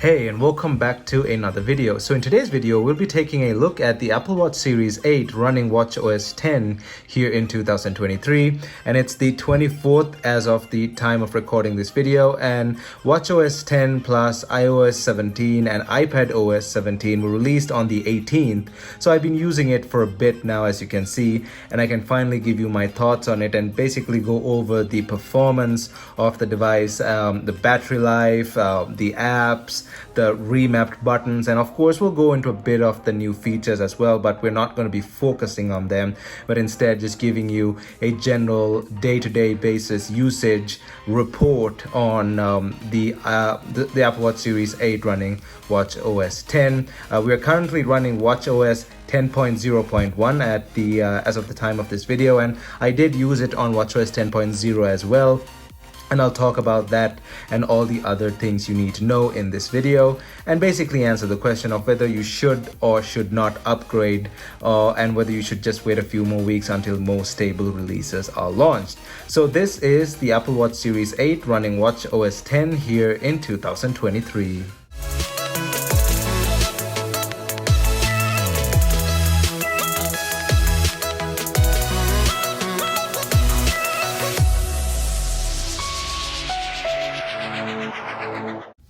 Hey, and welcome back to another video. So in today's video, we'll be taking a look at the Apple Watch Series 8 running WatchOS 10 here in 2023. And it's the 24th as of the time of recording this video. And WatchOS 10 plus iOS 17 and iPadOS 17 were released on the 18th. So I've been using it for a bit now, as you can see, and I can finally give you my thoughts on it and basically go over the performance of the device, the battery life, the apps, the remapped buttons, and of course we'll go into a bit of the new features as well, but we're not going to be focusing on them, but instead just giving you a general day-to-day basis usage report on the Apple Watch Series 8 running WatchOS 10. We are currently running WatchOS 10.0.1 at the as of the time of this video, and I did use it on WatchOS 10.0 as well. And I'll talk about that and all the other things you need to know in this video, and basically answer the question of whether you should or should not upgrade, and whether you should just wait a few more weeks until more stable releases are launched. So this is the Apple Watch Series 8 running WatchOS 10 here in 2023.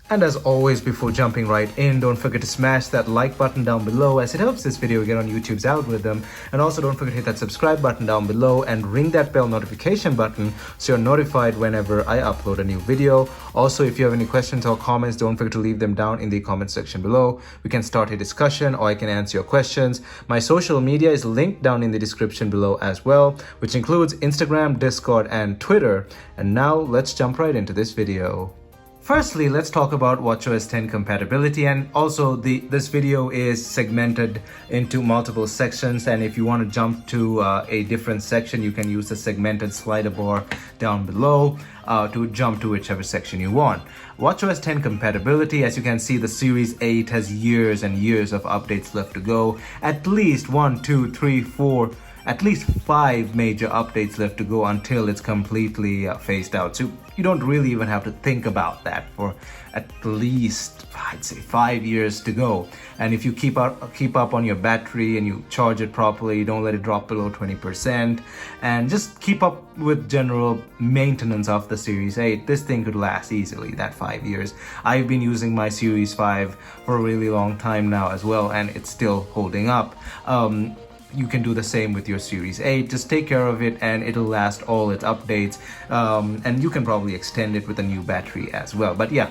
And as always, before jumping right in, don't forget to smash that like button down below, as it helps this video get on YouTube's algorithm. And also don't forget to hit that subscribe button down below and ring that bell notification button so you're notified whenever I upload a new video. Also, if you have any questions or comments, don't forget to leave them down in the comment section below. We can start a discussion or I can answer your questions. My social media is linked down in the description below as well, which includes Instagram, Discord, and Twitter. And now let's jump right into this video. Firstly, let's talk about WatchOS 10 compatibility, and also this video is segmented into multiple sections, and if you want to jump to a different section, you can use the segmented slider bar down below to jump to whichever section you want. WatchOS 10 compatibility, as you can see, the Series 8 has years and years of updates left to go. At least 5 major updates left to go until it's completely phased out. So you don't really even have to think about that for at least, I'd say, 5 years to go. And if you keep up on your battery and you charge it properly, don't let it drop below 20%, and just keep up with general maintenance of the Series 8, this thing could last easily that 5 years. I've been using my Series 5 for a really long time now as well, and it's still holding up. You can do the same with your Series 8. Just take care of it and it'll last all its updates, and you can probably extend it with a new battery as well. But yeah,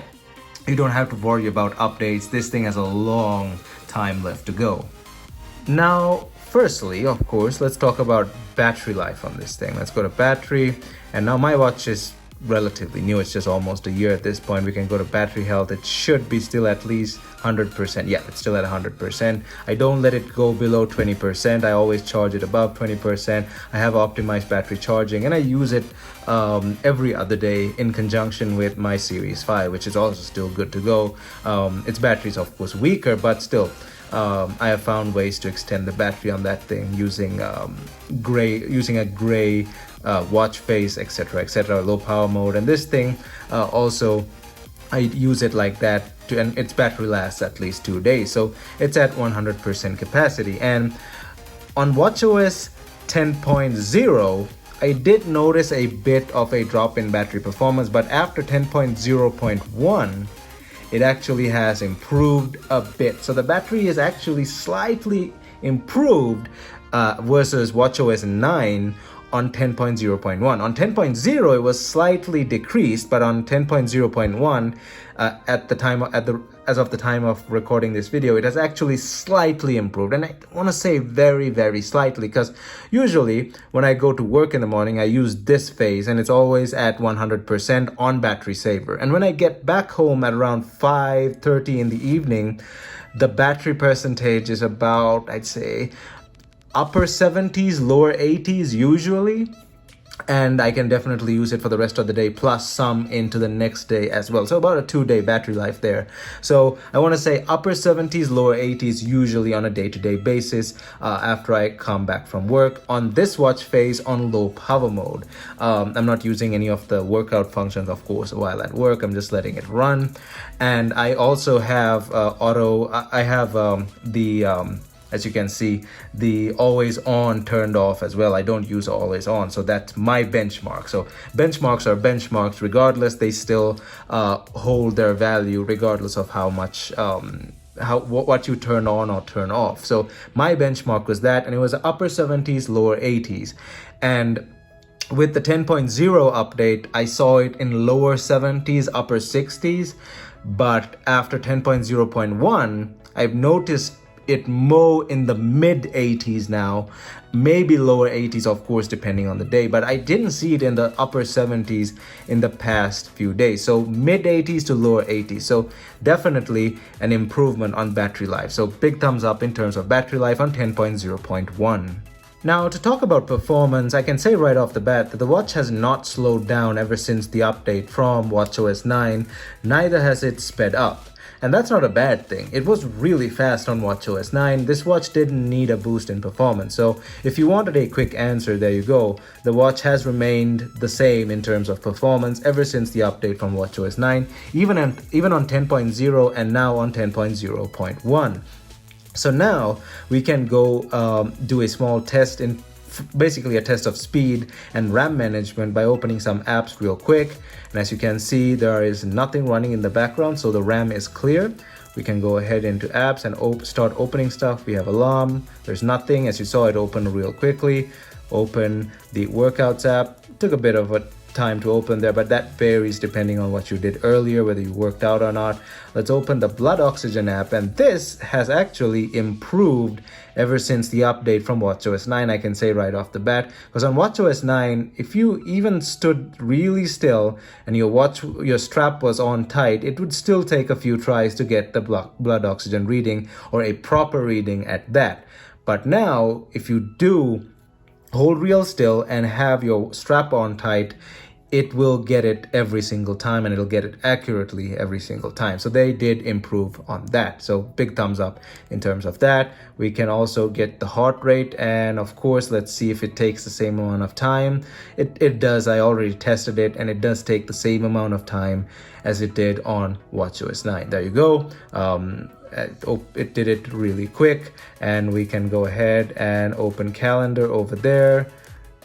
you don't have to worry about updates. This thing has a long time left to go. Now, firstly, of course, let's talk about battery life on this thing. Let's go to battery, and now my watch is relatively new. It's just almost a year at this point. We can go to battery health. It should be still at least 100%. Yeah, it's still at 100%. I don't let it go below 20%. I always charge it above 20%. I have optimized battery charging, and I use it every other day in conjunction with my Series 5, which is also still good to go. Its battery is of course weaker, but still I have found ways to extend the battery on that thing using a gray watch face, etc., low power mode. And this thing also, I use it like that and its battery lasts at least 2 days, so it's at 100% capacity. And on WatchOS 10.0, I did notice a bit of a drop in battery performance, but after 10.0.1 it actually has improved a bit. So the battery is actually slightly improved versus WatchOS 9 on 10.0.1. On 10.0 it was slightly decreased, but on 10.0.1 as of the time of recording this video, it has actually slightly improved. And I want to say very, very slightly, because usually when I go to work in the morning, I use this phase and it's always at 100% on battery saver. And when I get back home at around 5:30 in the evening, the battery percentage is about, I'd say, upper 70s, lower 80s usually. and I can definitely use it for the rest of the day, plus some into the next day as well. So about a 2-day battery life there. So I want to say upper 70s, lower 80s usually on a day-to-day basis after I come back from work. On this watch face, on low power mode. I'm not using any of the workout functions, of course, while at work. I'm just letting it run. And I also have as you can see, the always on turned off as well. I don't use always on, so that's my benchmark. So benchmarks are benchmarks regardless. They still hold their value regardless of how much what you turn on or turn off. So my benchmark was that, and it was upper 70s, lower 80s. And with the 10.0 update, I saw it in lower 70s, upper 60s. But after 10.0.1, I've noticed it more in the mid 80s now, maybe lower 80s, of course, depending on the day, but I didn't see it in the upper 70s in the past few days. So mid 80s to lower 80s. So definitely an improvement on battery life. So big thumbs up in terms of battery life on 10.0.1. Now, to talk about performance, I can say right off the bat that the watch has not slowed down ever since the update from WatchOS 9, neither has it sped up. And that's not a bad thing. It was really fast on WatchOS 9. This watch didn't need a boost in performance. So if you wanted a quick answer, there you go. The watch has remained the same in terms of performance ever since the update from WatchOS 9, even on 10.0 and now on 10.0.1. So now we can go do a small test in basically a test of speed and RAM management by opening some apps real quick. And as you can see, there is nothing running in the background, so the RAM is clear. We can go ahead into apps and start opening stuff. We have alarm, there's nothing. As you saw, it opened real quickly. Open the workouts app. Took a bit of a time to open there, but that varies depending on what you did earlier, whether you worked out or not. Let's open the blood oxygen app, and this has actually improved ever since the update from WatchOS 9, I can say right off the bat, because on WatchOS 9, if you even stood really still and your strap was on tight, it would still take a few tries to get the blood oxygen reading, or a proper reading at that. But now, if you do hold real still and have your strap on tight, it will get it every single time, and it'll get it accurately every single time. So they did improve on that. So big thumbs up in terms of that. We can also get the heart rate, and of course, let's see if it takes the same amount of time. It does. I already tested it, and it does take the same amount of time as it did on WatchOS 9. There you go. It did it really quick, and we can go ahead and open calendar over there.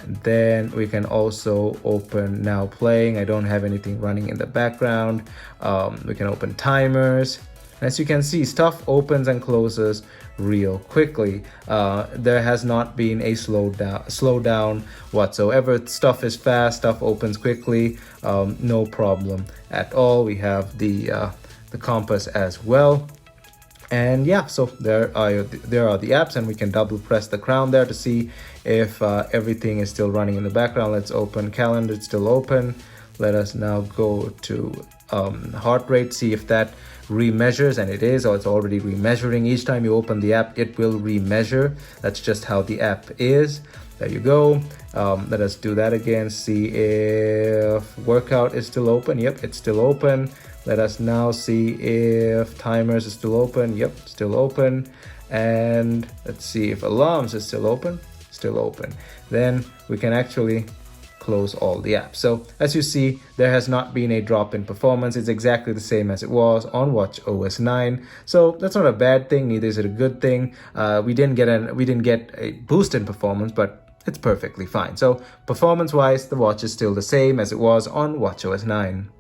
And then we can also open now playing. I don't have anything running in the background. We can open timers. As you can see, stuff opens and closes real quickly. There has not been a slowdown whatsoever. Stuff is fast, stuff opens quickly, no problem at all. We have the compass as well. And yeah, so there are the apps, and we can double press the crown there to see if everything is still running in the background. Let's open calendar, it's still open. Let us now go to heart rate, see if that remeasures, and it is, or it's already remeasuring. Each time you open the app, it will remeasure. That's just how the app is. There you go. Let us do that again, see if workout is still open. Yep, it's still open. Let us now see if timers is still open. Yep, still open. And let's see if alarms is still open. Still open. Then we can actually close all the apps. So as you see, there has not been a drop in performance. It's exactly the same as it was on WatchOS 9. So that's not a bad thing, neither is it a good thing. We didn't get a boost in performance, but it's perfectly fine. So performance-wise, the watch is still the same as it was on WatchOS 9.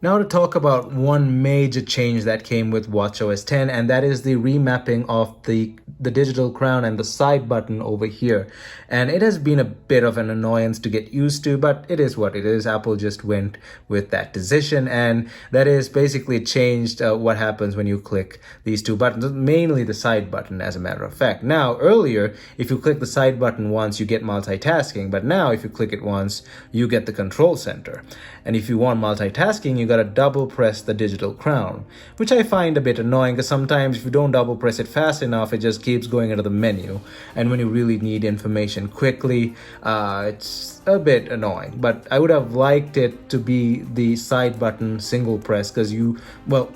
Now to talk about one major change that came with WatchOS 10, and that is the remapping of the digital crown and the side button over here. And it has been a bit of an annoyance to get used to, but it is what it is. Apple just went with that decision, and that is basically changed what happens when you click these two buttons, mainly the side button as a matter of fact. Now, earlier, if you click the side button once, you get multitasking, but now if you click it once, you get the control center. And if you want multitasking, you gotta double press the digital crown, which I find a bit annoying because sometimes if you don't double press it fast enough, it just keeps going into the menu. And when you really need information quickly, it's a bit annoying. But I would have liked it to be the side button single press because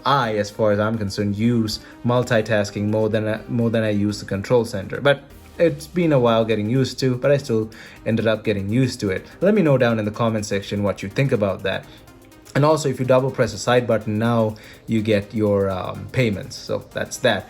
I, as far as I'm concerned, use multitasking more than I use the control center. But it's been a while getting used to, but I still ended up getting used to it. Let me know down in the comment section what you think about that. And also, if you double press a side button, now you get your payments. So that's that.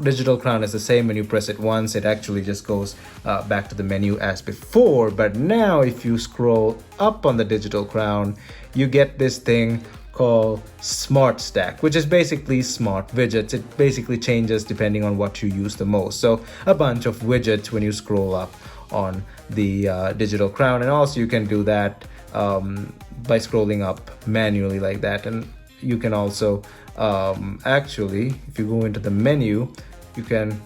Digital crown is the same. When you press it once, it actually just goes back to the menu as before. But now if you scroll up on the digital crown, you get this thing called Smart Stack, which is basically smart widgets. It basically changes depending on what you use the most. So a bunch of widgets when you scroll up on the digital crown. And also you can do that by scrolling up manually like that. And you can also actually, if you go into the menu, you can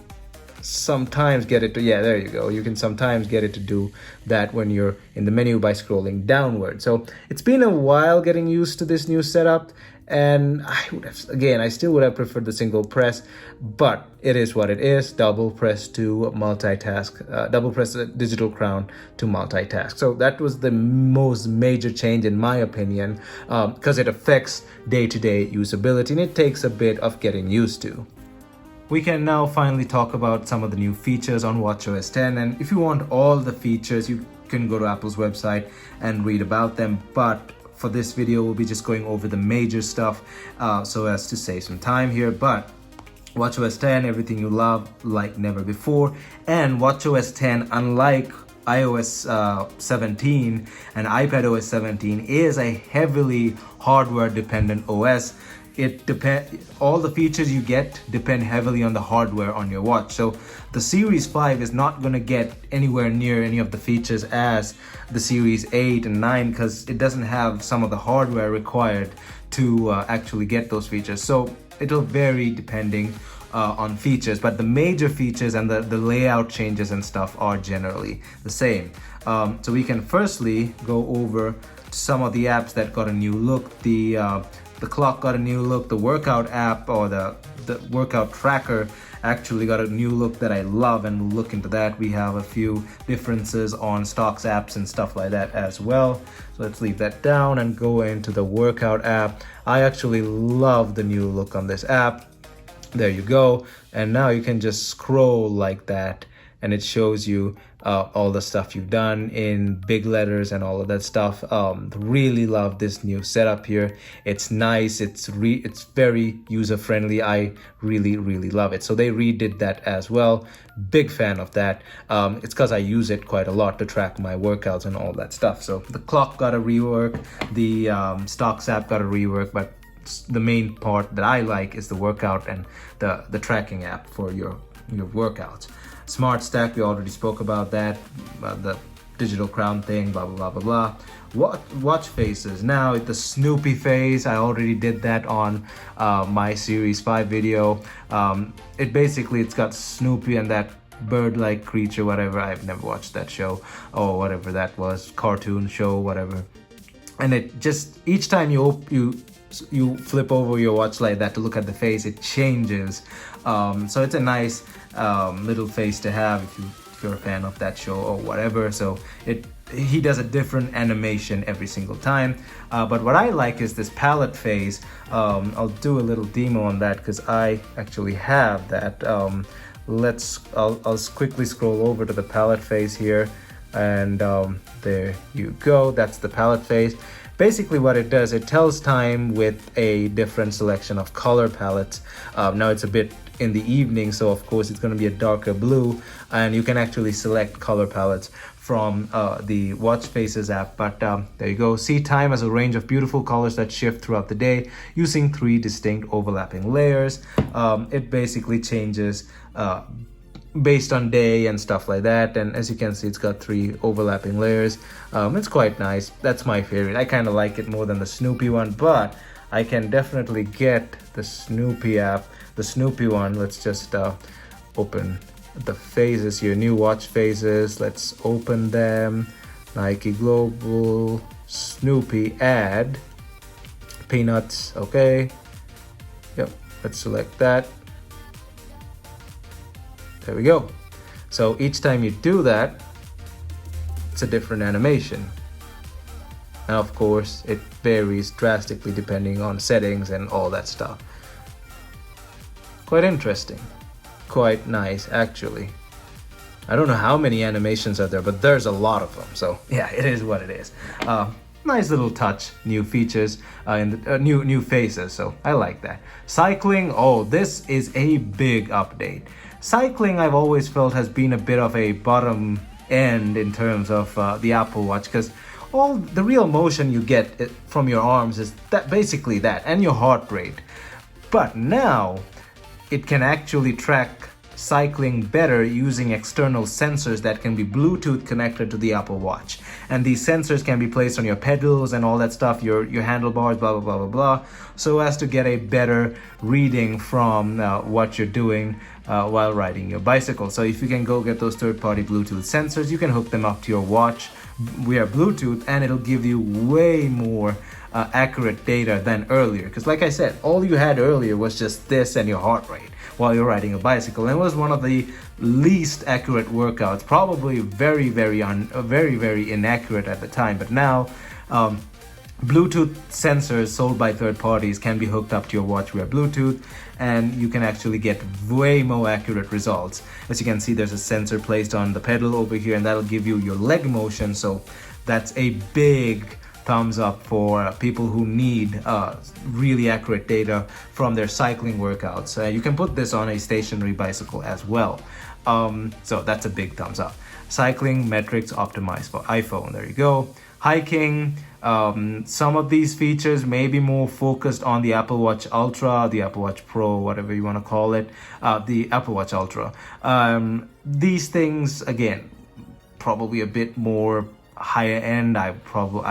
sometimes get it to, there you go. You can sometimes get it to do that when you're in the menu by scrolling downward. So it's been a while getting used to this new setup, and I still would have preferred the single press, but it is what it is. Double press to multitask, double press the digital crown to multitask. So that was the most major change in my opinion, because it affects day-to-day usability and it takes a bit of getting used to. We can now finally talk about some of the new features on WatchOS 10, and if you want all the features, you can go to Apple's website and read about them, but for this video, we'll be just going over the major stuff so as to save some time here. But WatchOS 10, everything you love like never before, and WatchOS 10, unlike iOS 17 and iPadOS 17, is a heavily hardware-dependent OS. All the features you get depend heavily on the hardware on your watch. So the Series 5 is not going to get anywhere near any of the features as the Series 8 and 9 because it doesn't have some of the hardware required to actually get those features. So it'll vary depending on features, but the major features and the layout changes and stuff are generally the same. So we can firstly go over some of the apps that got a new look. The clock got a new look. The workout app or the workout tracker actually got a new look that I love, and we'll look into that. We have a few differences on stocks apps and stuff like that as well. So let's leave that down and go into the workout app. I actually love the new look on this app. There you go. And now you can just scroll like that and it shows you all the stuff you've done in big letters and all of that stuff. Really love this new setup here. It's nice. It's very user friendly. I really love it. So they redid that as well. Big fan of that. It's because I use it quite a lot to track my workouts and all that stuff. So the clock got a rework. The stocks app got a rework, but the main part that I like is the workout and the tracking app for your workouts. Smart Stack, we already spoke about that, the digital crown thing, blah blah blah blah blah. Watch faces. Now the Snoopy face, I already did that on my Series 5 video. It's got Snoopy and that bird-like creature, whatever. I've never watched that show or whatever that was, cartoon show, whatever. And it just, each time you flip over your watch like that to look at the face, it changes. So it's a nice little face to have if you're a fan of that show or whatever. So he does a different animation every single time. But what I like is this palette face. I'll do a little demo on that because I actually have that. I'll quickly scroll over to the palette face here, and there you go. That's the palette face. Basically what it does, it tells time with a different selection of color palettes. Now it's a bit in the evening, so of course it's going to be a darker blue, and you can actually select color palettes from the Watch Faces app. But there you go. See time as a range of beautiful colors that shift throughout the day using 3 distinct overlapping layers. It basically changes based on day and stuff like that, and as you can see, it's got 3 overlapping layers. It's quite nice. That's my favorite. I kind of like it more than the Snoopy one, but I can definitely get the Snoopy app, the Snoopy one. Let's just open the phases here, new watch phases. Let's open them. Nike Global, Snoopy, add peanuts. Okay. Yep, let's select that. There we go. So each time you do that, it's a different animation. And of course, it varies drastically depending on settings and all that stuff. Quite interesting. Quite nice, actually. I don't know how many animations are there, but there's a lot of them. So yeah, it is what it is. Nice little touch, new features, new faces. So I like that. Cycling, oh, this is a big update. Cycling, I've always felt, has been a bit of a bottom end in terms of the Apple Watch, because all the real motion you get from your arms is that, basically that, and your heart rate. But now it can actually track cycling better using external sensors that can be Bluetooth connected to the Apple Watch. And these sensors can be placed on your pedals and all that stuff, your handlebars, blah, blah, blah, blah, blah, so as to get a better reading from what you're doing while riding your bicycle. So if you can go get those third-party Bluetooth sensors, you can hook them up to your watch via Bluetooth, and it'll give you way more accurate data than earlier. Because like I said, all you had earlier was just this and your heart rate while you're riding a bicycle, and it was one of the least accurate workouts, probably very inaccurate at the time. But now Bluetooth sensors sold by third parties can be hooked up to your watch via Bluetooth, and you can actually get way more accurate results. As you can see, there's a sensor placed on the pedal over here, and that'll give you your leg motion. So that's a big thumbs up for people who need really accurate data from their cycling workouts. You can put this on a stationary bicycle as well. So that's a big thumbs up. Cycling metrics optimized for iPhone. There you go. Hiking. Some of these features may be more focused on the Apple Watch Ultra, the Apple Watch Pro, whatever you want to call it, the Apple Watch Ultra. These things, again, probably a bit more higher end. I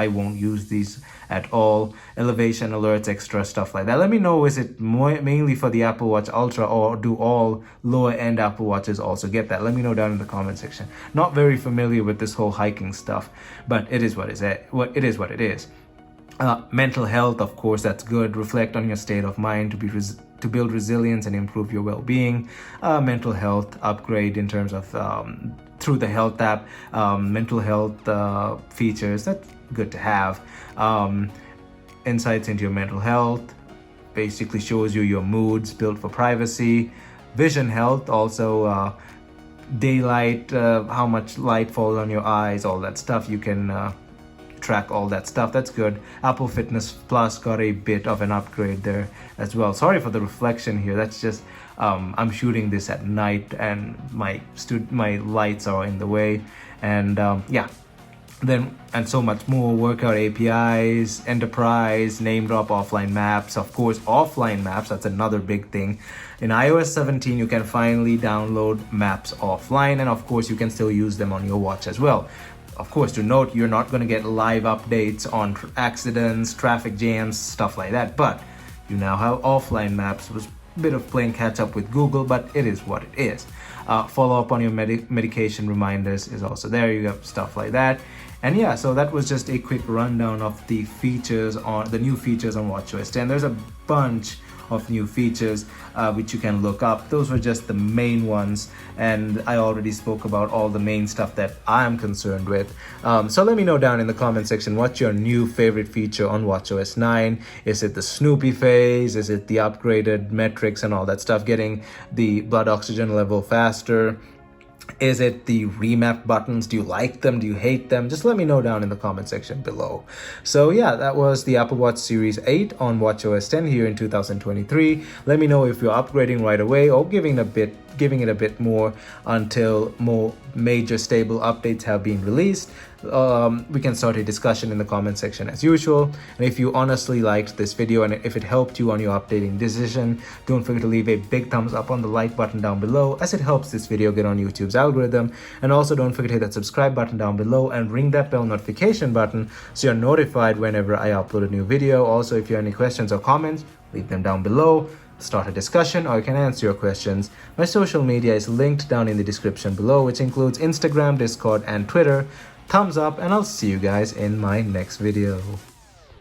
won't use these at all. Elevation alerts, extra stuff like that. Let me know, is it mainly for the Apple Watch Ultra, or do all lower end Apple Watches also get that? Let me know down in the comment section. Not very familiar with this whole hiking stuff, but it is what it is. Mental health, of course, that's good. Reflect on your state of mind to build resilience and improve your well-being. Mental health upgrade in terms of through the health app, mental health features. That's good to have. Insights into your mental health, basically shows you your moods, built for privacy. Vision health, also daylight, how much light falls on your eyes, all that stuff. You can track all that stuff. That's good. Apple Fitness Plus got a bit of an upgrade there as well. Sorry for the reflection here. That's just I'm shooting this at night, and my lights are in the way, and yeah. Then and so much more. Workout APIs, enterprise, name drop, offline maps. Of course, offline maps, that's another big thing. In iOS 17, you can finally download maps offline, and of course you can still use them on your watch as well. Of course, to note, you're not going to get live updates on accidents, traffic jams, stuff like that, but you now have offline maps. It was a bit of playing catch up with Google, but it is what it is. Follow up on your medication reminders is also there. You have stuff like that. And yeah, so that was just a quick rundown of the features on the new features on WatchOS 10. There's a bunch of new features which you can look up. Those were just the main ones, and I already spoke about all the main stuff that I'm concerned with. So let me know down in the comment section, what's your new favorite feature on WatchOS 9? Is it the Snoopy phase? Is it the upgraded metrics and all that stuff, getting the blood oxygen level faster? Is it the Remapped buttons? Do you like them? Do you hate them? Just let me know down in the comment section below. So yeah, that was the Apple Watch Series 8 on WatchOS 10 here in 2023. Let me know if you're upgrading right away or giving it a bit more until more major stable updates have been released. We can start a discussion in the comment section as usual. And if you honestly liked this video and if it helped you on your updating decision, don't forget to leave a big thumbs up on the like button down below, as it helps this video get on YouTube's algorithm. And also don't forget to hit that subscribe button down below and ring that bell notification button so you're notified whenever I upload a new video. Also, if you have any questions or comments, leave them down below. Start a discussion, or I can answer your questions. My social media is linked down in the description below, which includes Instagram, Discord, and Twitter. Thumbs up, and I'll see you guys in my next video.